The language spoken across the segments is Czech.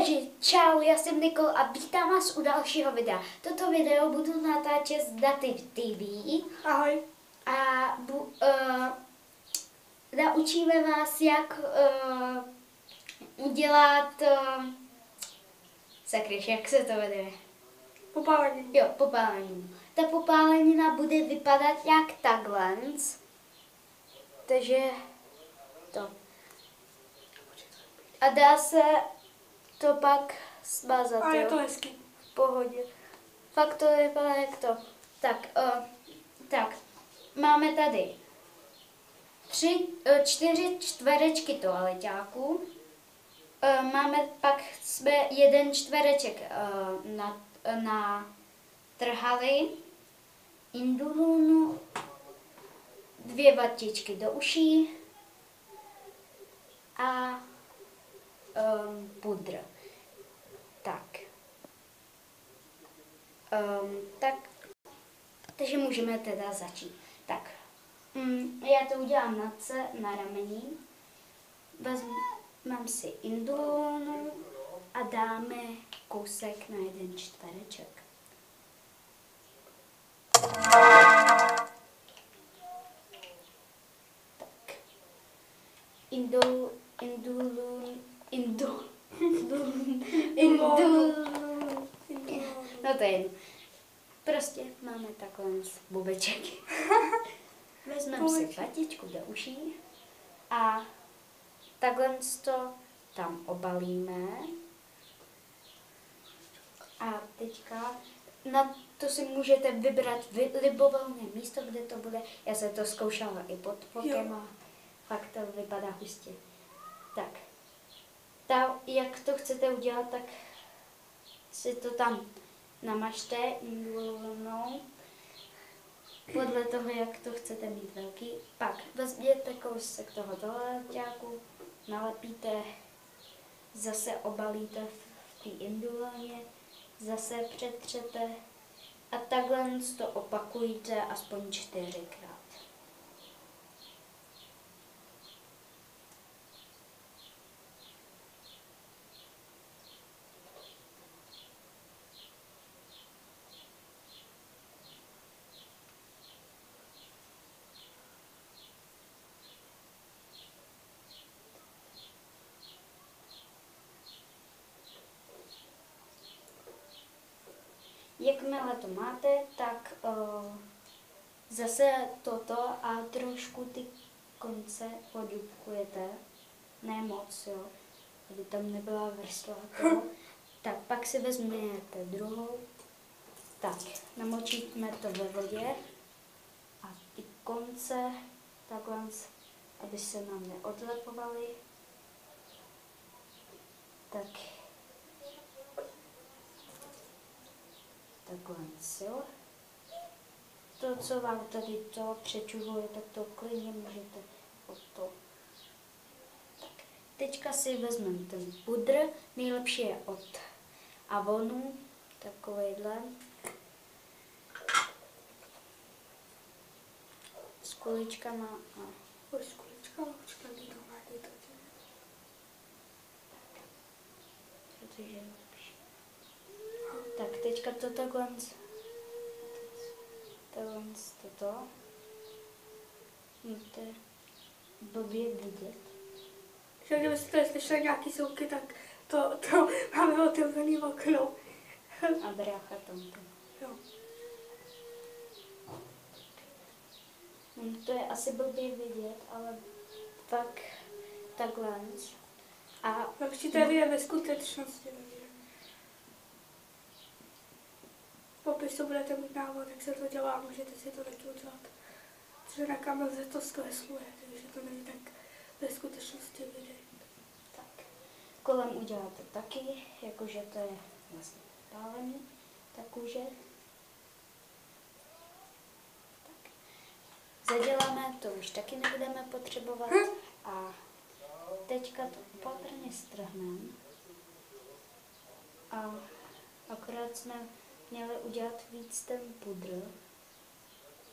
Takže čau, já jsem Nikol a vítám vás u dalšího videa. Toto video budu natáčet z Dativ TV. Ahoj. A naučíme vás, jak udělat, sakryš, jak se to jmenuje? Popáleninu. Jo, popáleninu. Ta popálenina bude vypadat jak takhle. Takže to. A dá se to pak smazat, A je jo? to hezký. V pohodě. Fakt to vypadá jak to. Tak, máme tady 4 čtverečky toaleťáků. Máme pak jsme 1 čtvereček natrhali, indulunu, 2 vatičky do uší a pudr. Takže můžeme teda začít. Tak, já to udělám na ramení. Mám si indulonu a dáme kousek na 1 čtvereček. Tak, no to je jedno. Prostě máme takhle bubeček. Vezmeme si patičku do uší a takhle to tam obalíme. A teďka na to si můžete vybrat libovolné místo, kde to bude. Já jsem to zkoušela i pod pokem a fakt to vypadá hustě. Tak, jak to chcete udělat, tak si to tam namažte indulonou podle toho, jak to chcete mít velký. Pak vezměte kousek toho toaleťáku, nalepíte, zase obalíte v té induloně, zase přetřete a takhle to opakujte aspoň 4krát. Jakmile to máte, tak zase toto a trošku ty konce podupkujete, ne moc, jo, aby tam nebyla vrstva toho. Tak pak si vezmete druhou, tak namočíme to ve vodě a ty konce takhle, aby se nám neodlepovaly, tak takhle, jo. To, co vám tady to přečuhuje, tak to klidně můžete od to. Tak. Teďka si vezmeme ten pudr, nejlepší je od Avonu, takovejhle. S kuličkama a... S kuličkama, počkej, to má to. Protože je lepší. Tak, teďka to takhle, toto, to je blbě vidět. Že kdybyste tady slyšeli nějaký zvuky, tak to máme otevřený okno. A brácha tamto. Jo. To je asi blbě vidět, ale tak takhle. A Lepší to je vidět ve skutečnosti. V popisu budete mít návod, jak se to dělá a můžete si to taky udělat. Protože na kameře to zkresluje, takže to není tak ve skutečnosti vidět. tak, kolem uděláte taky, jakože to je vlastně pálený, ta kůže. Tak. Zaděláme, to už taky nebudeme potřebovat a teďka to opatrně strhneme a akorát jsme měli udělat víc ten pudr.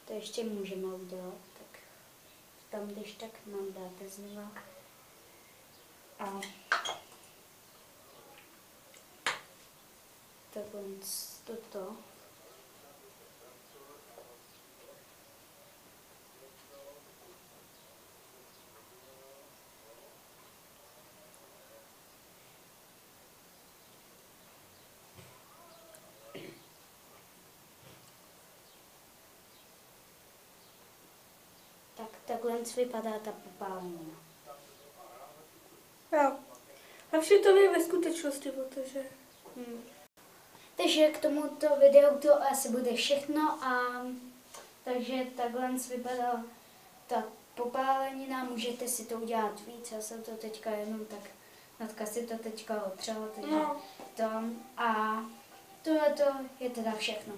To ještě můžeme udělat, tak tam když tak nám dáte znova. A takhle toto. Tak takhle vypadá ta popálenina. Jo. A vše to je ve skutečnosti, protože... Takže k tomuto videu to asi bude všechno a takže takhle vypadá ta popálenina, můžete si to udělat víc, já jsem to teďka jenom tak, Natka si to teďka otřela, takže to a tohle je teda všechno.